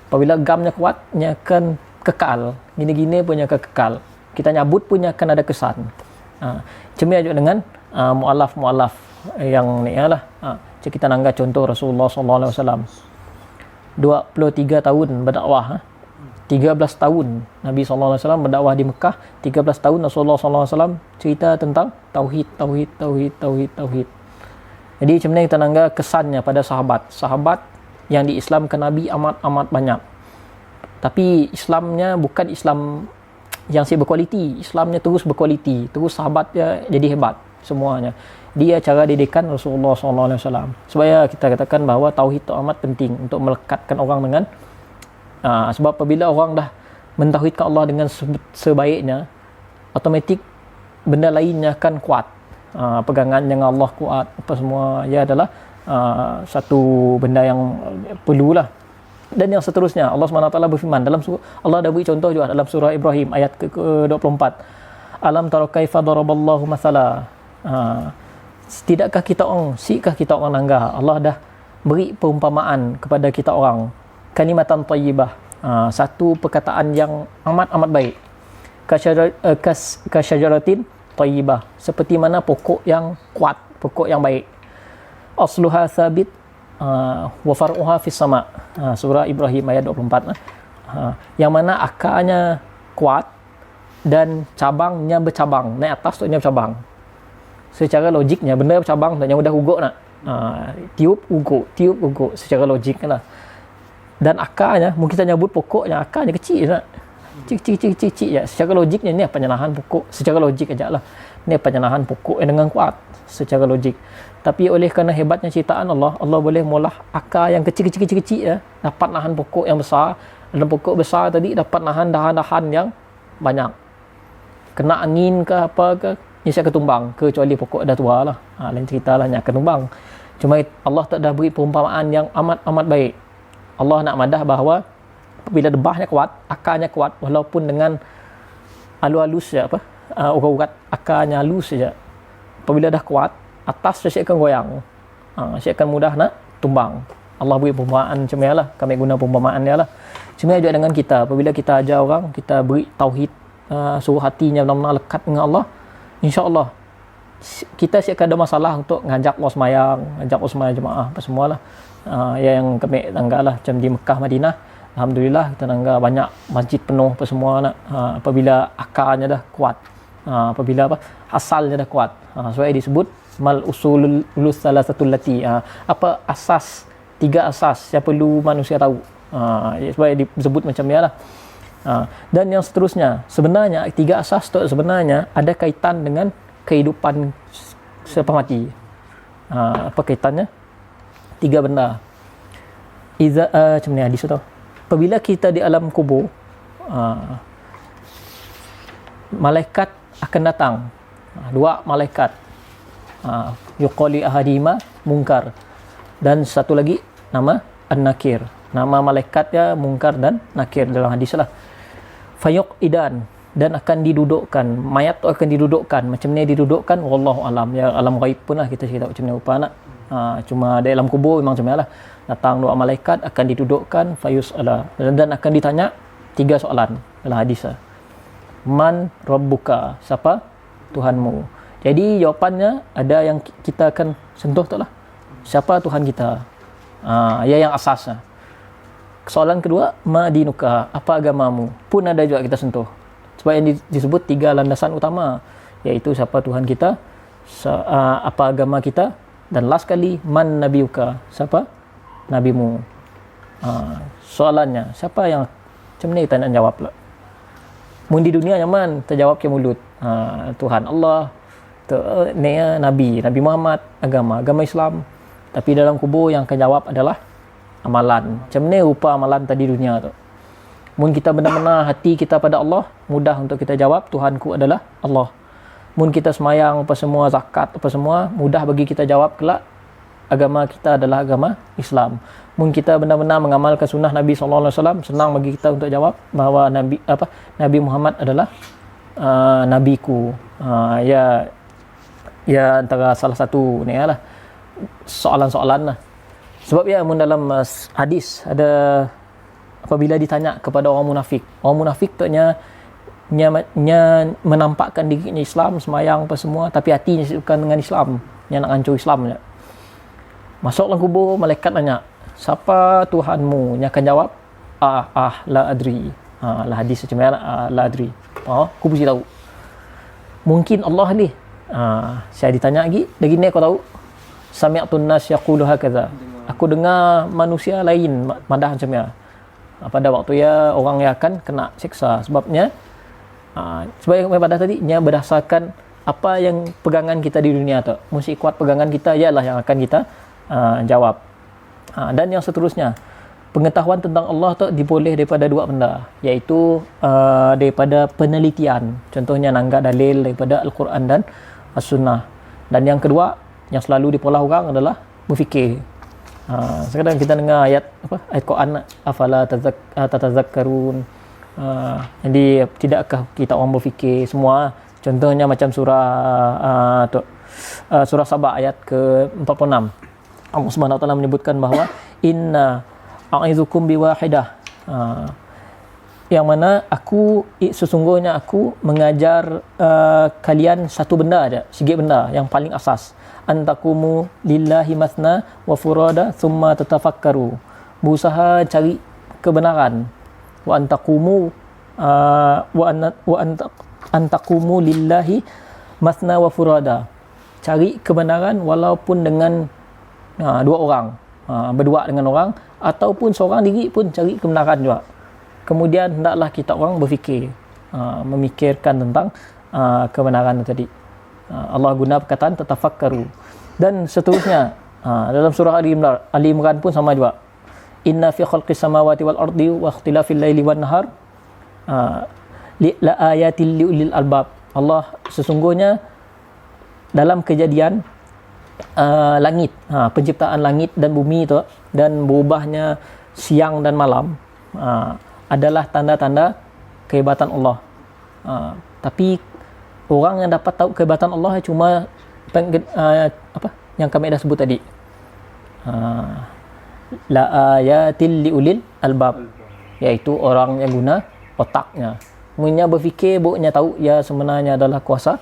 Apabila gamnya kuat, nya akan kekal. Gini-gini punya kekal. Kita nyabut punya akan ada kesan. Cuma juga dengan mu'alaf yang ni lah. Kita nanggap contoh Rasulullah sallallahu alaihi wasallam 23 tahun berdakwah, 13 tahun Nabi sallallahu alaihi wasallam berdakwah di Mekah, 13 tahun Rasulullah sallallahu alaihi wasallam cerita tentang tauhid. Jadi macam mana kita nanggap kesannya pada sahabat yang diislamkan Nabi amat banyak. Tapi Islamnya bukan Islam yang berkualiti, Islamnya terus berkualiti, terus sahabatnya jadi hebat semuanya. Dia cara didikan Rasulullah SAW. Supaya kita katakan bahawa tauhid itu amat penting untuk melekatkan orang dengan sebab apabila orang dah mentauhidkan Allah dengan sebaiknya, otomatik benda lainnya akan kuat. Pegangan dengan Allah kuat, apa semua, ia adalah satu benda yang perlulah. Dan yang seterusnya, Allah SWT berfirman dalam Allah dah beri contoh juga dalam surah Ibrahim ayat ke-24. Alam tara kaifa daraballahu mathala. Tidakkah kita orang nanggah Allah dah beri perumpamaan kepada kita orang, kalimatan thayyibah, satu perkataan yang amat baik, kasyajaratin thayyibah, seperti mana pokok yang kuat, pokok yang baik, asluha thabit wa far'uha fis sama, surah Ibrahim ayat 24, yang mana akarnya kuat dan cabangnya bercabang, naik atas tu nya bercabang. Secara logiknya benda bercabang tak yang mudah ugut nak. Tiup ugut secara logiknya lah. Dan akarnya mungkin kita nyebut pokoknya akarnya kecil nak. Kecil je. Secara logiknya ni penyalahan pokok. Secara logik aja lah. Ni penyalahan pokok yang dengan kuat secara logik. Tapi oleh kerana hebatnya ciptaan Allah boleh molah akar yang kecil ya, dapat nahan pokok yang besar. Dan pokok besar tadi dapat nahan dahan-dahan yang banyak. Kena angin ke apa ke, dia akan tumbang, kecuali pokok dah tua lah. Lain cerita lah, dia akan tumbang. Cuma Allah tak dah beri perumpamaan yang amat baik. Allah nak madah bahawa bila debahnya kuat, akarnya kuat, walaupun dengan halus saja urat akarnya halus saja. Apabila dah kuat, atas dia akan goyang. Dia akan mudah nak tumbang. Allah beri perumpamaan macam ni lah. Kami guna perumpamaan dia lah. Cuma juga dengan kita, apabila kita ajar orang, kita beri tauhid, suruh hatinya benar-benar lekat dengan Allah, insya-Allah kita akan ada masalah untuk ngajak orang semayang jemaah apa semualah. Yang kami tangga lah macam di Mekah, Madinah, alhamdulillah kita tangga banyak masjid penuh apa semua nak. Apabila akarnya dah kuat, apabila asalnya dah kuat. Sebab disebut mal usulul salasatul lati. Apa asas, 3 asas yang perlu manusia tahu. Sebab disebut macam ni lah. Dan yang seterusnya, sebenarnya 3 asas tu sebenarnya ada kaitan dengan kehidupan selepas mati. Apa kaitannya? 3 benda. Macam ni hadis tu. Apabila kita di alam kubur, malaikat akan datang. 2 malaikat. Yuqali ahadima munkar. Dan satu lagi nama An-Nakir. Nama malaikatnya Munkar dan Nakir dalam hadis lah. Fayuq idan, dan akan didudukkan, mayat tu akan didudukkan. Macam ni didudukkan, wallahu alam, ya alam ghaib pun lah kita cerita macam ni rupa nak. Cuma di alam kubur memang macam ni lah. Datang 2 malaikat akan didudukkan, fayus'ala, dan akan ditanya 3 soalan dalam hadis lah. Man rabbuka, siapa Tuhanmu? Jadi jawapannya ada yang kita akan sentuh tu lah. Siapa Tuhan kita? Yang asasnya. Soalan kedua, ma dinuka, apa agamamu? Pun ada juga kita sentuh. Sebab yang disebut 3 landasan utama, iaitu siapa Tuhan kita, apa agama kita, dan last kali, man nabiuka, siapa nabimu. Soalannya, siapa yang macam ni kita nak jawab lah. Mun di dunia nyaman terjawab ke mulut, Tuhan Allah, Nabi Muhammad, agama Islam. Tapi dalam kubur yang akan jawab adalah amalan. Macam ni rupa amalan tadi dunia tu. Mun kita benar-benar hati kita pada Allah, mudah untuk kita jawab Tuhanku adalah Allah. Mun kita semayang apa semua, zakat apa semua, mudah bagi kita jawab kelak agama kita adalah agama Islam. Mun kita benar-benar mengamalkan sunnah Nabi SAW, senang bagi kita untuk jawab bahawa Nabi Muhammad adalah nabiku. Ya antara salah satu ni lah soalan-soalan lah. Sebab mun dalam hadis ada, apabila ditanya kepada orang munafik tu nya menampakkan dirinya Islam, semayang apa semua, tapi hatinya bukan dengan Islam, yang nak hancur Islam je. Masuk dalam kubur, malaikat tanya, siapa Tuhanmu? Yang akan jawab, la adri. Lah hadis macam mana, la adri. Aku mesti tahu. Mungkin Allah ni. Saya ditanya lagi ni kau tahu? Sami'tun nas yaqulu hakaza. Aku dengar manusia lain madah macam ni. Pada waktu orang yang akan kena siksa. Sebabnya sebab yang pada tadi nya berdasarkan apa yang pegangan kita di dunia tu. Mesti kuat pegangan kita ialah yang akan kita jawab. Dan yang seterusnya, pengetahuan tentang Allah tu diboleh daripada 2 benda, iaitu daripada penelitian. Contohnya nanggak dalil daripada Al-Quran dan As-Sunnah. Dan yang kedua yang selalu dipolah orang adalah berfikir. Sekarang kita dengar ayat Quran, afala tatazakkarun. Jadi tidakkah kita orang berfikir semua? Contohnya macam surah Sabah ayat ke-46. Allah Subhanahu Wa Taala menyebutkan bahawa inna a'izukum biwahidah. Yang mana sesungguhnya aku mengajar kalian satu benda aja, sikit benda yang paling asas. Antakumu lillahi masna wa furada thumma tatafakkaru. Berusaha cari kebenaran. Wa antakumu lillahi masna wa furada. Cari kebenaran walaupun dengan 2 orang, berdua dengan orang, ataupun seorang diri pun cari kebenaran juga. Kemudian hendaklah kita orang berfikir, memikirkan tentang kebenaran tadi. Allah guna perkataan tatafakkaru. Dan seterusnya dalam surah Ali Imran pun sama juga. Inna fi khalqis samawati wal ardi wa ikhtilafil laili wan nahar la ayatil liulil albab. Allah sesungguhnya dalam kejadian langit, penciptaan langit dan bumi itu dan berubahnya siang dan malam adalah tanda-tanda kehebatan Allah. Tapi orang yang dapat tahu kehebatan Allah cuma apa yang kami dah sebut tadi. La ayatil liulil albab, iaitu orang yang guna otaknya. Mungkinnya berfikir, bukannya tahu ya sebenarnya adalah kuasa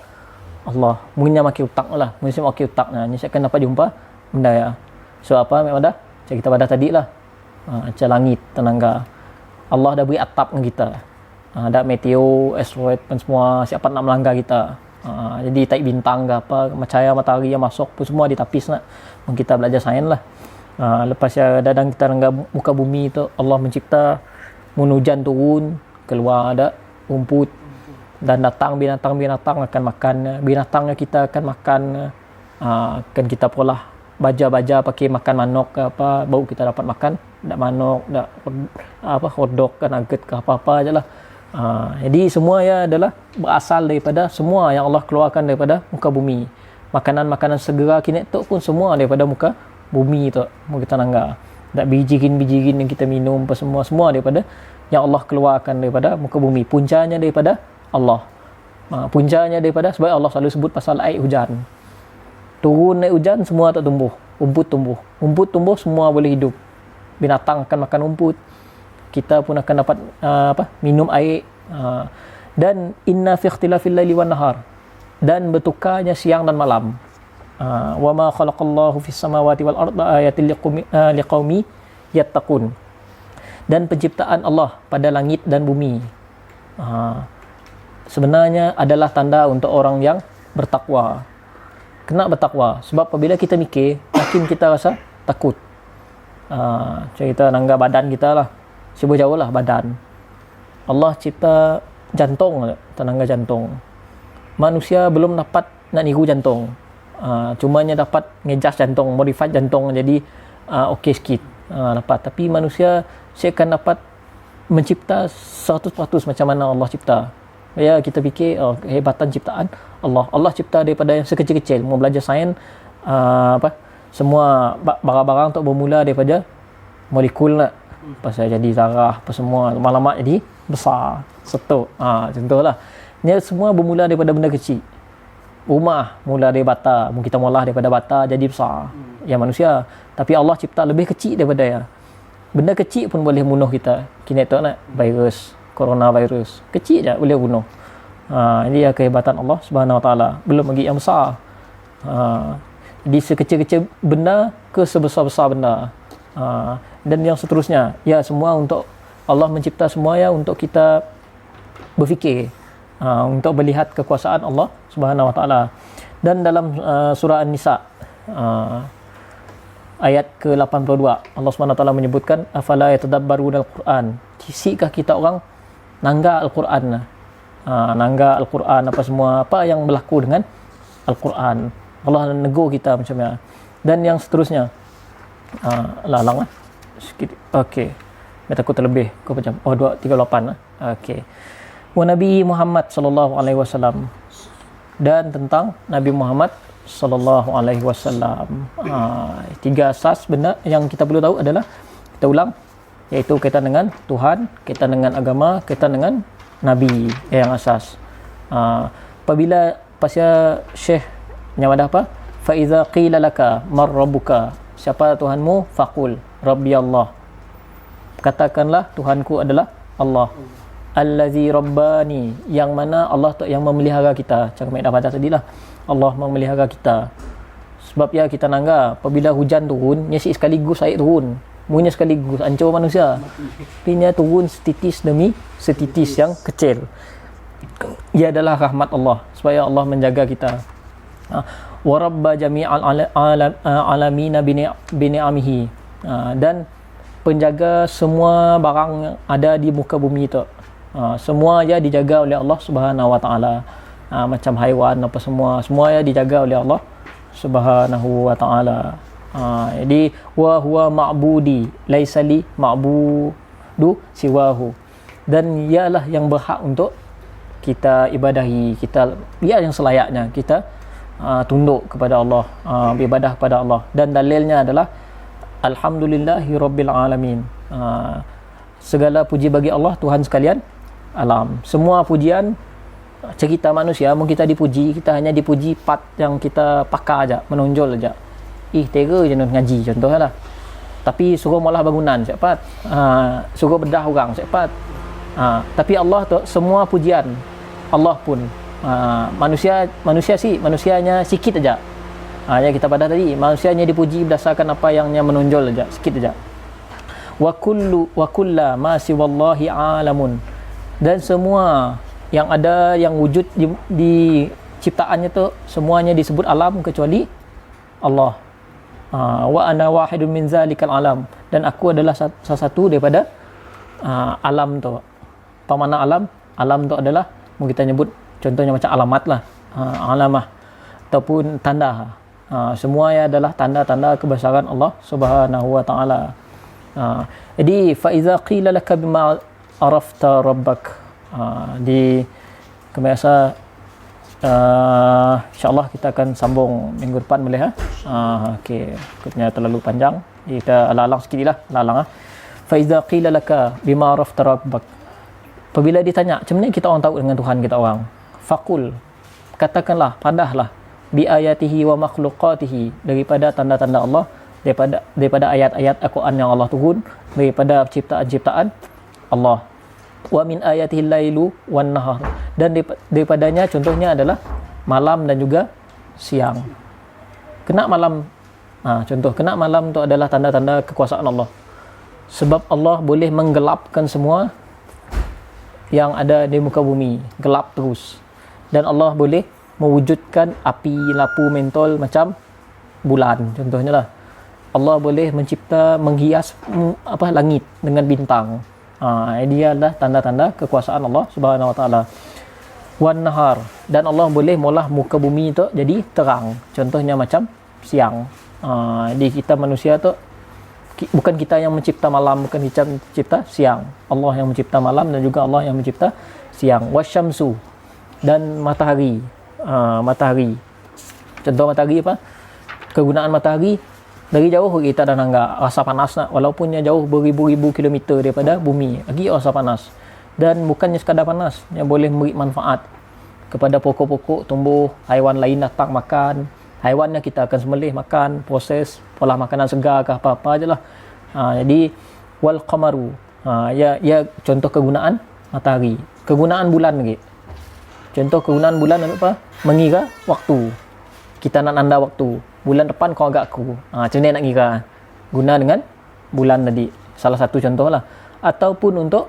Allah. Mungkinnya makin otak lah, mungkin makin otaknya. Ni saya akan dapat jumpa benda ya. So apa pada? Macam kita pada tadi lah. Macam langit, tenaga. Allah dah beri atap dengan kita. Ada meteor, asteroid dan semua siapa nak melanggar kita. Jadi tak bintang ke apa, cahaya matahari yang masuk pun semua ditapis nak. Kita belajar sains lah. Lepas ya dadang kita rengga muka bumi tu Allah mencipta hujan turun, keluar ada rumput dan datang binatang-binatang akan makan binatangnya, kita akan makan, kan kita pula baja-baja pakai makan manok ke apa, baru kita dapat makan dak manok, dak apa hotdog ke nugget ke apa-apa ajalah. Jadi semua ya adalah berasal daripada semua yang Allah keluarkan daripada muka bumi. Makanan-makanan segera kini tu pun semua daripada muka bumi tu, mau kita nangga. Tak bijikin-bijikin yang kita minum apa semua daripada yang Allah keluarkan daripada muka bumi. Puncanya daripada Allah. Puncanya daripada sebab Allah selalu sebut pasal air hujan. Turun air hujan semua tak tumbuh. Rumput tumbuh. Rumput tumbuh semua boleh hidup. Binatang akan makan rumput. Kita pun akan dapat minum air. Dan inna fi ikhtilafil laili wan nahar. Dan bertukarnya siang dan malam. Wa ma khalaqallahu fis samawati wal ardi ayatil liqaumi yattaqun. Dan penciptaan Allah pada langit dan bumi sebenarnya adalah tanda untuk orang yang bertakwa. Kena bertakwa sebab apabila kita mikir makin kita rasa takut. Cerita nangga badan kita lah, sebut jauh lah badan. Allah cipta jantung, tenaga jantung. Manusia belum dapat nak niru jantung. Cumanya dapat ngejas jantung, modify jantung jadi okey sikit dapat. Tapi manusia saya akan dapat mencipta 100% macam mana Allah cipta. Ya kita fikir kehebatan ciptaan Allah. Allah cipta daripada yang sekecil-kecil. Mau belajar sains semua barang-barang tu bermula daripada molekul lah. Pasal jadi darah apa semua lama-lama jadi besar. Setuk. Contohlah. Ni semua bermula daripada benda kecil. Rumah mula dari bata, mungkin kita mula daripada bata jadi besar. Ya manusia, tapi Allah cipta lebih kecil daripada ya. Benda kecil pun boleh bunuh kita. Kini tu nak virus, coronavirus. Kecil je boleh bunuh. Ini ya kehebatan Allah Subhanahu Wa Taala. Belum lagi yang besar. Di sekecil-kecil benda ke sebesar-besar benda. Dan yang seterusnya. Ya semua untuk Allah mencipta semua ya untuk kita berfikir. Untuk melihat kekuasaan Allah Subhanahu Wa Taala. Dan dalam surah An-Nisa ayat ke-82 Allah Subhanahu Wa Taala menyebutkan afala yatadabbaruna al-Quran. Sikkah kita orang nangga Al-Quran, nangga Al-Quran apa semua apa yang berlaku dengan Al-Quran. Allah negur kita macam ni. Dan yang seterusnya lalang sikit. Okey. Saya takut terlebih kau macam 238 okey. Wa Nabi Muhammad sallallahu alaihi wasallam, dan tentang Nabi Muhammad sallallahu alaihi wasallam. Tiga asas benda yang kita perlu tahu adalah kita ulang, iaitu kaitan dengan Tuhan, kaitan dengan agama, kaitan dengan Nabi yang asas. Apabila pasal Syekh nyawada apa? Fa iza qila laka mar rabbuka, siapa Tuhanmu? Faqul rabbi Allah. Katakanlah Tuhanku adalah Allah. Allazi rabbani, yang mana Allah tu yang memelihara kita. Macam kami dah baca tadi lah, Allah memelihara kita. Sebab ya kita nangga apabila hujan turun, nyesi sekaligus air turun, munya sekaligus hancur manusia. Pinya turun setitis demi setitis yang kecil. Ia adalah rahmat Allah supaya Allah menjaga kita. Wa rabba jami'al alamina bini'amihi, dan penjaga semua barang yang ada di muka bumi itu. Semua ya dijaga oleh Allah Subhanahu Wa Taala. Macam haiwan apa semua ya dijaga oleh Allah Subhanahu Wa Taala. Jadi wa huwa ma'budi laisa li ma'budu siwahu, dan ialah yang berhak untuk kita ibadahi, kita ia yang selayaknya kita tunduk kepada Allah, beribadah kepada Allah. Dan dalilnya adalah alhamdulillahi rabbil alamin. Segala puji bagi Allah, Tuhan sekalian alam. Semua pujian cerita manusia, mungkin kita dipuji, kita hanya dipuji part yang kita pakar aja, menonjol aja. Tera je nak ngaji contohnya lah. Tapi suruh malah bangunan cepat. Suruh bedah orang cepat. Tapi Allah tu semua pujian Allah pun manusianya sikit aja. Yang kita pada tadi, manusianya dipuji berdasarkan apa yang menonjol aja, sikit aja. Wa kullu ma siwallahi alamun. Dan semua yang ada, yang wujud di ciptaannya tu semuanya disebut alam kecuali Allah. Wa ana wahidun min zalikal alam. Dan aku adalah salah satu daripada alam tu. Apa makna alam? Alam tu adalah kita nyebut contohnya macam alamat lah, alamah ataupun tanda. Semuanya adalah tanda-tanda kebesaran Allah Subhanahu wa taala. Jadi fa iza qila laka bima arafta rabbak, di kebiasa insya-Allah kita akan sambung minggu depan boleh okey, ikutnya terlalu panjang, kita lalang sikitlah, lalang fa iza qila laka bima arafta rabbak, apabila ditanya macam mana kita orang tahu dengan Tuhan kita orang, faqul, katakanlah, padahlah, bi ayatihi wa makhluqatihi, daripada tanda-tanda Allah, daripada ayat-ayat Al-Quran yang Allah turun, daripada ciptaan-ciptaan Allah. Wa min ayatihi lailu wan nahar, dan daripadanya contohnya adalah malam dan juga siang. Kena malam, contoh kena malam tu adalah tanda-tanda kekuasaan Allah, sebab Allah boleh menggelapkan semua yang ada di muka bumi, gelap terus. Dan Allah boleh mewujudkan api lapu mentol macam bulan contohnya lah. Allah boleh mencipta, menghias langit dengan bintang. Dia adalah tanda-tanda kekuasaan Allah Subhanahu wa taala. Wan nahar, dan Allah boleh molah muka bumi tu jadi terang, contohnya macam siang. Di kita manusia tu bukan kita yang mencipta malam, bukan kita mencipta siang. Allah yang mencipta malam dan juga Allah yang mencipta siang. Wasyamsu, dan matahari. Matahari, contoh matahari apa? Kegunaan matahari, dari jauh kita dah nanggak rasa panas nak, walaupunnya jauh beribu-ribu kilometer daripada bumi, lagi rasa panas. Dan bukannya sekadar panas, yang boleh memberi manfaat kepada pokok-pokok tumbuh, haiwan lain datang makan. Haiwannya kita akan sembelih makan, proses olah makanan segar ke apa-apa ajalah. Jadi wal qamaru, ya contoh kegunaan matahari. Kegunaan bulan lagi, contoh kegunaan bulan apa? Mengira waktu. Kita nak nanda waktu, bulan depan kau agak aku, macam ni nak kira, guna dengan bulan tadi, salah satu contoh lah. Ataupun untuk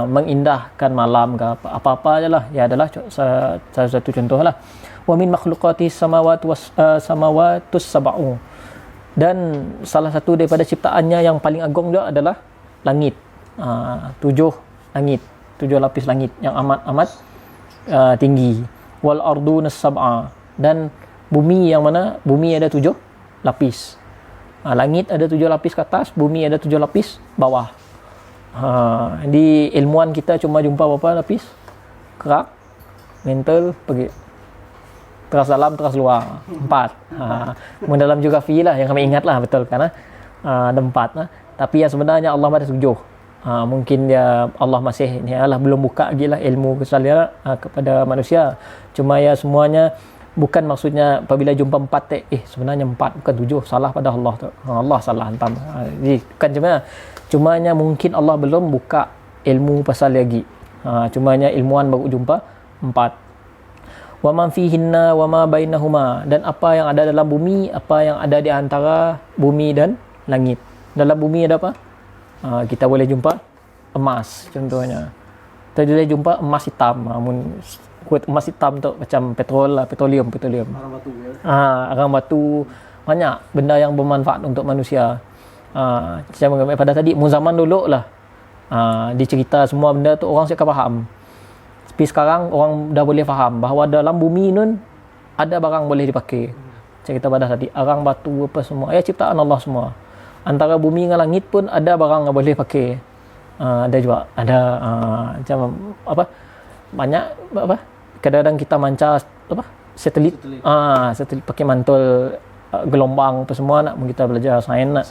mengindahkan malam ke apa-apa je lah, ya adalah salah satu contoh lah. Wa min makhluqati samawatus sab'u, dan salah satu daripada ciptaannya yang paling agung juga adalah langit. 7 langit, 7 lapis langit yang amat tinggi. Wal arduna sab'a, dan bumi yang mana bumi ada 7 lapis. Langit ada 7 lapis ke atas, bumi ada 7 lapis bawah. Di ilmuwan kita cuma jumpa berapa lapis? Kerak, mantle, pergi. Teras dalam, teras luar. 4. Mendalam geografi lah yang kami ingat lah, betul kan? Ada 4 lah. Tapi yang sebenarnya Allah ada 7. Mungkin dia Allah masih ni lah belum buka lagi lah ilmu kesalian kepada manusia. Cuma ya semuanya bukan maksudnya apabila jumpa 4 sebenarnya 4 bukan 7, salah pada Allah tu. Allah salah hantam. Jadi bukan cumanya mungkin Allah belum buka ilmu pasal lagi. Cumanya ilmuwan baru jumpa 4. Wa man fihinna wa ma bainahuma, dan apa yang ada dalam bumi, apa yang ada di antara bumi dan langit. Dalam bumi ada apa? Kita boleh jumpa emas contohnya. Kita boleh jumpa emas hitam. Emas hitam tu macam petroleum. Arang batu. Arang batu, banyak benda yang bermanfaat untuk manusia. Macam pada tadi, zaman dulu lah, dicerita semua benda tu orang siap faham. Tapi sekarang orang dah boleh faham bahawa dalam bumi nun ada barang boleh dipakai. Cerita pada tadi, arang batu apa semua, ciptaan Allah semua. Antara bumi dengan langit pun ada barang yang boleh pakai. Ada juga, ada macam apa, banyak apa, kadang-kadang kita manca apa, satelit. Satelit pakai mantul gelombang apa semua nak kita belajar sains nak.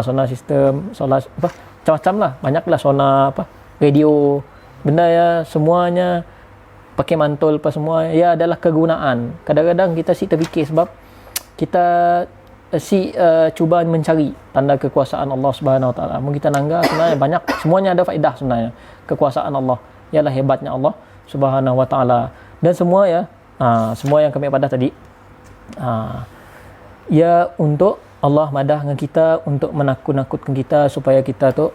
Sonar sistem, solar apa macam-macam lah, banyaklah sonar apa radio benda ya, semuanya pakai mantul apa semua ya adalah kegunaan. Kadang-kadang kita terfikir sebab kita cuba mencari tanda kekuasaan Allah Subhanahu Wa Taala. Mungkin kita nangga sebenarnya banyak, semuanya ada faedah sebenarnya. Kekuasaan Allah ialah hebatnya Allah Subhanahu Wa Taala, dan semua ya semua yang kami pada tadi ya untuk Allah madah dengan kita, untuk menakut-nakutkan kita supaya kita tu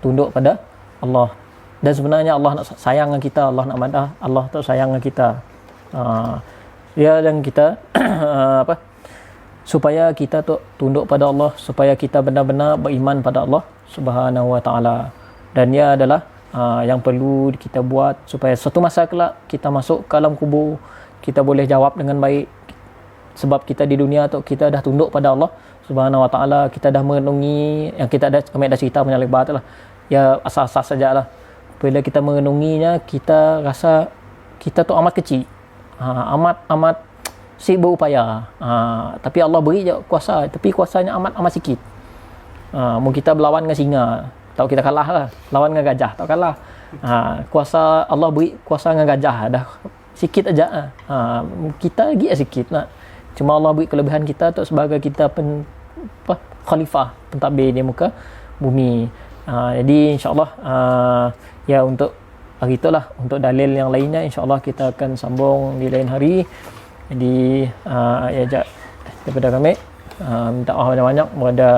tunduk pada Allah. Dan sebenarnya Allah nak sayang dengan kita, Allah nak madah, Allah tu sayang dengan kita. Ya, dan kita supaya kita tu tunduk pada Allah, supaya kita benar-benar beriman pada Allah Subhanahu Wa Taala. Dan ia adalah yang perlu kita buat supaya suatu masa kelak kita masuk ke alam kubur, kita boleh jawab dengan baik. Sebab kita di dunia tu kita dah tunduk pada Allah Subhanahu Wa Taala, kita dah merenungi yang kami dah cerita punya lebar tu lah. Ya asas-asas sajalah. Bila kita merenunginya, kita rasa kita tu amat kecil. Amat si berupaya. Tapi Allah beri je kuasa, tapi kuasanya amat sikit. Mungkin kita berlawan dengan singa, tahu kita kalah lah. Lawan dengan gajah, tak kalah. Kuasa Allah beri kuasa dengan gajah dah sikit aja. Kita lagi sikit nak. Cuma Allah beri kelebihan kita tu sebagai kita khalifah, pentadbir di muka bumi. Jadi insya-Allah ya untuk hari itulah, untuk dalil yang lainnya insya-Allah kita akan sambung di lain hari. Jadi ya daripada kami minta maaf banyak-banyak berada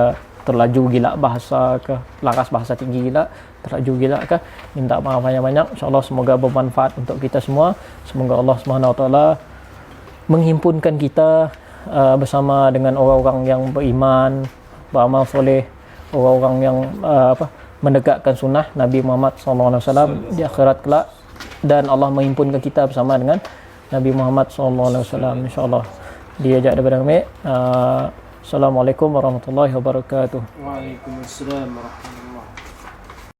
terlaju gila bahasa ke, laras bahasa tinggi gila, terlaju gila ke, minta maaf banyak-banyak. Insya-Allah semoga bermanfaat untuk kita semua. Semoga Allah Subhanahu Wa Taala menghimpunkan kita bersama dengan orang-orang yang beriman, beramal soleh, orang-orang yang menegakkan sunnah Nabi Muhammad SAW di akhirat kelak, dan Allah menghimpunkan kita bersama dengan Nabi Muhammad SAW insya-Allah. Dia ajak daripada kami. Assalamualaikum warahmatullahi wabarakatuh. Waalaikumsalam warahmatullahi wabarakatuh.